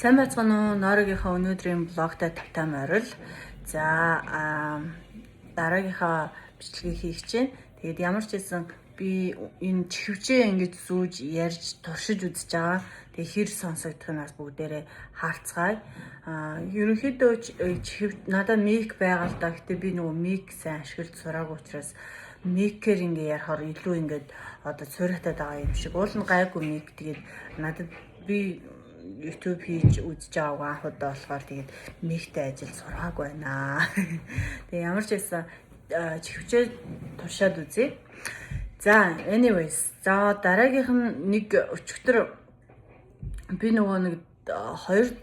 Сайн байцгаана уу? Норогийнхаа өнөөдрийн блогтой тавтай морил. За дараагийнхаа бичлэгийг хийх чинь. Тэгээд ямар ч хэлсэн би энэ чихвчээ ингэж зүүж ярьж туршиж үзэж байгаа. Тэгээд хэр сонсогдох нь бас бүгдээрээ харцгаая. Ерөнхийдөө чихв надад мик байгаа л да. Гэтэ би нөгөө мик сайн ашиглаж сураагүй учраас микээр ингэ ярахаар илүү ингэж одоо цоригтаад байгаа юм шиг. Уул нь гайгүй мик. Тэгээд надад би YouTube хийж үзэж байгаагаа анх удаа болохоор тэгээд мигтэй ажил сураагүй байна. Тэгээ ямар ч байсан чихвчээ туршаад үзье. За anyways, за дараагийнх нь нэг өчигдөр би нөгөө нэг 2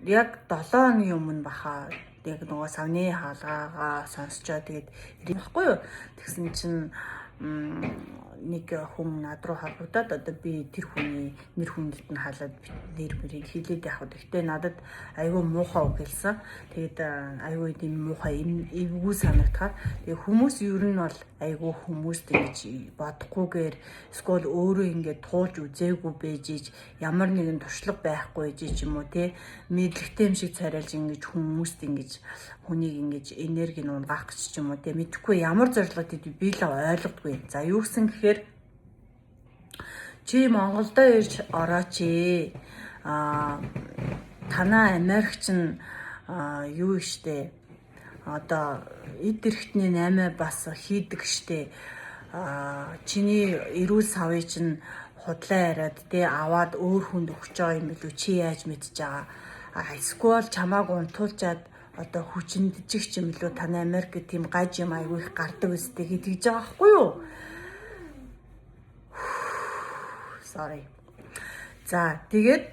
яг 7 хоногийн өмнө баха яг нөгөө савны хаалгаагаа сонсчоо тэгээд ирэхгүй юу. Тэгсэн чинь нэг хүн над руу холбогдоод одоо би тэр хүний нэр хүндэд нь халаад нэр мөрийг хэлээд явахд ихтэй надад айгүй муухай үг хэлсэн. Тэгээд айгүй тийм муухай эвгүй санагдахаар тэгээд хүмүүс ер нь бол айгүй хүмүүст ингэж бодохгүйгээр эсвэл өөрөө ингээд туулж үзээгүй бэжиж ямар нэгэн туршлага байхгүй жиж юм уу те мэдлэгтэй юм шиг царайлж ингэж хүмүүст ингэж хүнийг ингэж энерги нь унгаах гэж ч юм уу те мэдхгүй ямар зорилгод би л ойлгодгүй. За юу гэсэн гэхээр чи Монголдо ирж орооч ээ. Танаа Америкч нь юу штэ одоо эд эрхтний 8 бас хийдэг штэ. Чиний эрүүл савыг чинь худлаа яриад те аваад өөр хүнд өгч байгаа юм билүү чи яаж мэдж байгаа. Эсвэл чамааг унтуулчаад одоо хүчнэдчих юм билүү танай Америк тийм гаж юм айгүй их гардаг үстэй гэж байгаа байхгүй юу? Sorry. За тэгээд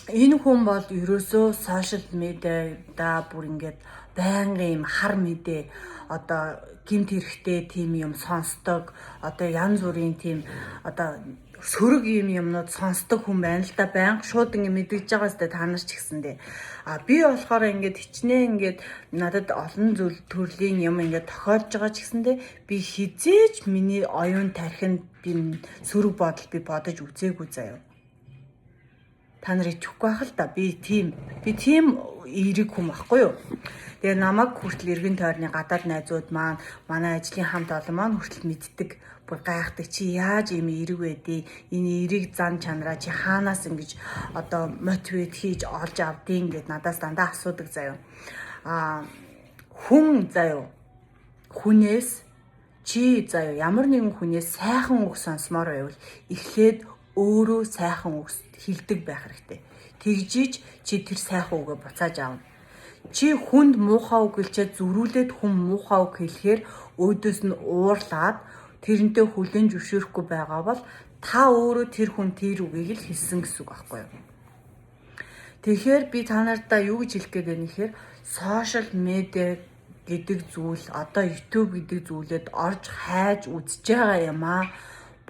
энэ хүн бол ерөөсөө сошиал медиада бүр ингээд байнгын юм хар мэдээ одоо гимт хэрэгтэй тийм юм сонсдог одоо янз бүрийн тийм одоо сөрөг юмнууд сонсдог хүн байна л да байнга шууд ингэ мэдгэж байгаас та нар ч гэсэндээ би болохоор ингээд хичнээн ингээд надад олон зүйл төрлийн юм ингээд тохиолж байгаа ч гэсэндээ би хизээж миний оюун тархинд би сөрөг бодол би бодож үзээгүй заяа. Та нарыг чүхгүй байх л да би тийм эерэг хүн байхгүй юу. Тэгээ намайг хүртэл эргэн тойрны гадаад найзууд маань манай ажлын хамт олон маань хүртэл мэддэг бүр гайхдаг чи яаж ийм эерэг байдیں۔ Энэ эерэг зан чанараа чи хаанаас ингэж одоо мотивейт хийж олж авдیں гэд надаас дандаа асуудаг заяа. Хүн заяа хүнээс чи заяа ямар нэгэн хүнээс сайхан үг сонсомоор байвал эхлээд өөрөө сайхан үг хэлдэг байх хэрэгтэй. Тэгжиж чи тэр сайхан үгээ буцааж аавна. Чи хүнд муухай үг хэлчихэд зүрүүлээд хүн муухай үг хэлэхээр өөдөөс нь уурлаад тэрнтэй хүлэн зөвшөөрөхгүй байгаа бол та өөрөө тэр хүн тэр үгийг л хэлсэн гэсэн үг байхгүй юу? Тэгэхээр би та нартаа юу гэж хэлэх гээд байна гэхээр сошиал медиа гэдэг зүйл одоо YouTube гэдэг зүйлэд орж хайж үзэж байгаа юм аа.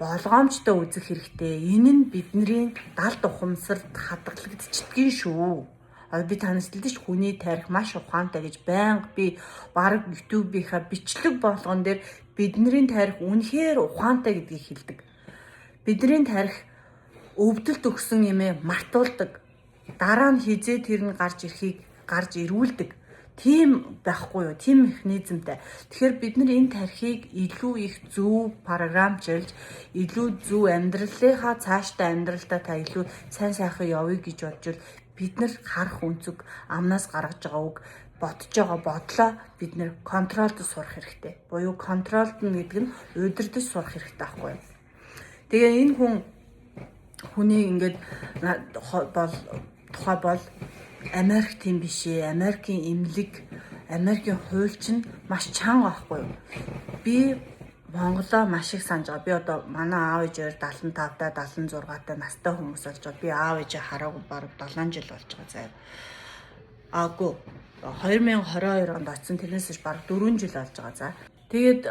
Болгоомжтой үзэх хэрэгтэй. Энэ нь бидний далд ухамсарт хадгалагдчихдгийн шүү. Би танаас хэлдэг ш хүний тарих маш ухаантай гэж байнга би баг YouTube-ийнхаа бичлэг болгон дээр бидний тарих үнэхээр ухаантай гэдгийг хэлдэг. Бидний тарих өвдөлт өгсөн юмээ мартуулдаг. Дараа нь хизээ тэр нь гарч ирүүлдэг. Тийм байхгүй юу? Тийм механизмтай. Тэгэхээр бид нар энэ тархийг илүү их зөв програмчилж, илүү зөв амьдралынхаа цаашдаа амьдралдаа та илүү сайн сайхан явъя гэж бодвол бид нар харах үнцэг амнаас гаргаж байгаа үг бодож байгаа бодлоо бид нар контролд сурах хэрэгтэй. Буюу контролд нь гэдэг нь удирдах сурах хэрэгтэй байхгүй юу? Тэгээ энэ хүний ингээд тухай бол Америк тийм биш ээ. Америкийн эмнэлэг, Америкийн хууль чинь маш чанга байхгүй юу? Би Монголоо маш их санаж байгаа. Би одоо манай аав ээжээр 75-та 76-та настай хүмүүс болж байгаа. Би аав ээжээ хараагүй бараг 7 жил болж байгаа заяа. Аагүй 2022 онд очсон тэрнээс бараг 4 жил болж байгаа. За. Тэгээд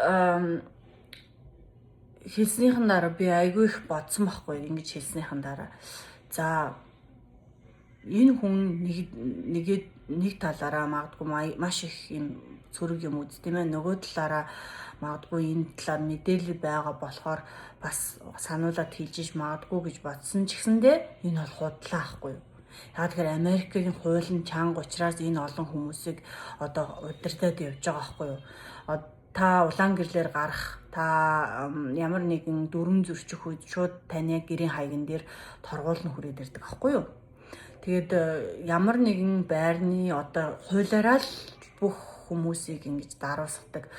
хэлснийхэн дараа би айгүй их бодсон байхгүй ингэж хэлснийхэн дараа. За энэ хүн нэг талаараа магадгүй маш их юм цөрөг юм үз тийм ээ. Нөгөө талаараа магадгүй энэ талаар мэдээлэл байгаа болохоор бас сануулаад хэлж магадгүй гэж бодсон ч гэсэндээ энэ бол худлаа ахгүй юу. Яг тэгэхээр Америкийн хууль нь чанга учраас энэ олон хүмүүсийг одоо удирдаад явж байгаа байхгүй юу? Та улаан гэрлээр гарах, та ямар нэгэн дүрм зөрчих үед шууд таны гэрийн хаягн дээр торгуулн хүрээд ирдэг байхгүй юу? Тэгээд ямар нэгэн байрны одоо хуулиараа л бүх хүмүүсийг ингэж даруусгадаг.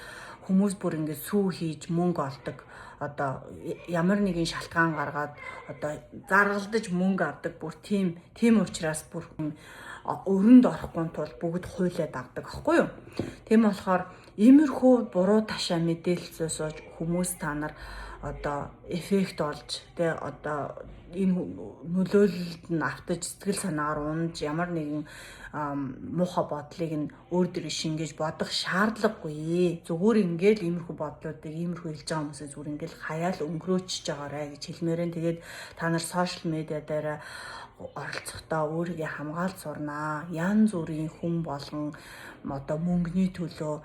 Хүмүүс бүр ингэж сүү хийж мөнгө олдог. Одоо ямар нэгэн шалтгаан гаргаад одоо заргалдаж мөнгө авдаг. Бүр тийм учраас бүр өрөнд орохгүй тул бүгд хуулиа дагдаг байхгүй юу? Тийм болохоор иймэрхүү буруу ташаа мэдээлэлсээс олж хүмүүс та нар одоо эффект олж тэ одоо энэ нөлөөлөлд нь автаж сэтгэл санаагаар унаж ямар нэгэн муухай бодлыг нь өөр дөр шингээж бодох шаардлагагүй. Зүгээр ингээл иймэрхүү бодлуудыг иймэрхүү хэлж байгаа хүмүүсээ зүгээр ингээл хаяал өнгөрөөчж байгаарэ гэж хэлмээрэн. Тэгээд та нар сошиал медиа дээр оролцохдоо өөрийгөө хамгаалж сурнаа. Янз бүрийн хүн болгон одоо мөнгөний төлөө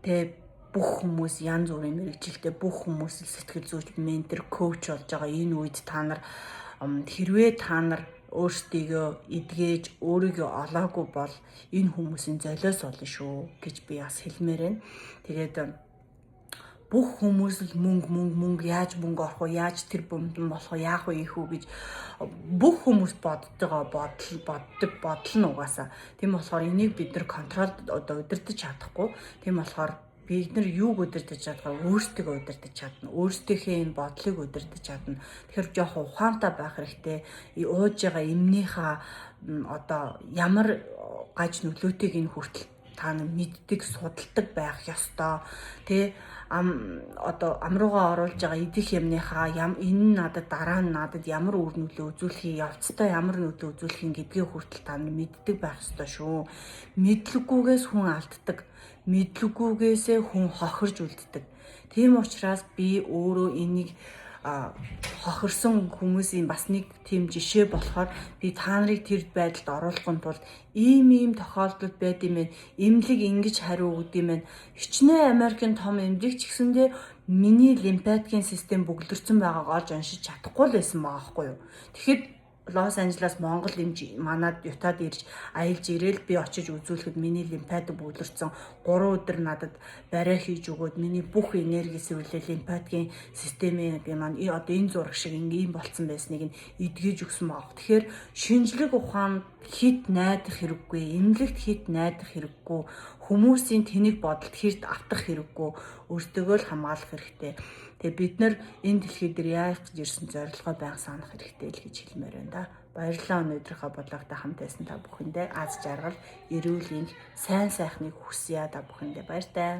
тэ бүх хүмүүс янз бүрийн мэрэгжилтэй бүх хүмүүс сэтгэл зүйч, ментор, коуч болж байгаа энэ үед та нар хэрвээ та нар өөрсдийгөө эдгээж өөрийгөө олоогүй бол энэ хүмүүсийн золиос болно шүү гэж би бас хэлмээр байна. Тэгээд бүх хүмүүс л мөнгө яаж мөнгө орох вэ? Яаж тэр бомбон болох вэ? Яах вэ ийхүү гэж бүх хүмүүс боддог бодол нь угаасаа. Тийм болохоор энийг бид нар контрол одоо удирдах чадахгүй. Тийм болохоор бид нар юуг удирдах чадгаа өөрсдөө удирдах чадна. Өөрсдийнхээ энэ бодлыг удирдах чадна. Тэгэхээр жоох ухаантай байх хэрэгтэй. Ууж байгаа эмнийхээ одоо ямар гаж нөлөөтэйг энэ хүртэл та нар мэддэг, судалдаг байх ёстой. Тэ одоо амруугаа оруулж байгаа идэх юмныхаа энэ надад дараа нь надад ямар үр нөлөө үзүүлэхийг, явцдаа ямар нөлөө үзүүлэхийг гэдгийг хүртэл та нар мэддэг байх ёстой шүү. Мэдлэггүйгээс хүн алддаг. Мэдлэггүйгээсээ хүн хохирж үлддэг. Тийм учраас би өөрөө энийг хохирсон хүмүүсийн бас нэг тийм жишээ болохоор би та нарыг тэр байдалд оруулахын тулд ийм тохиолдол байд юм байна. Эмнэлэг ингэж хариу өгд юм байна. Хичнээн Америкийн том эмнэлэг ч гэсэндээ миний лимфатикийн систем бөглөрсөн байгааг олж уншиж чадахгүй л байсан байгаа байхгүй юу. Тэгэхэд Лос Анжелоос Монгол манад Ютад ирж аялж ирээл би очиж үзүүлэхэд миний лимфатик бөглөрсөн 3 өдөр надад барай хийж өгөөд миний бүх энерги сэрүүлээ лимфатикийн системийн маань одоо энэ зураг шиг ийм болцсон байсныг нь эдгэж өгсөн баг. Тэгэхээр шинжлэх ухаанд хит найдах хэрэггүй, эмнэлэгт хит найдах хэрэггүй, хүмүүсийн тэнийг бодолд хэрт автах хэрэггүй, өөртөөгөө л хамгаалах хэрэгтэй. Тэгээ бид нар энэ дэлхий дээр яах гэж ирсэн зорилгоо байнга санах хэрэгтэй л гэж хэлмээр байна да. Баярлалаа өнөөдрийнхөө бодлоготой хамт байсан та бүхэндээ аз жаргал, эрүүл энх, сайн сайхныг хүсье та бүхэндээ баяр таа.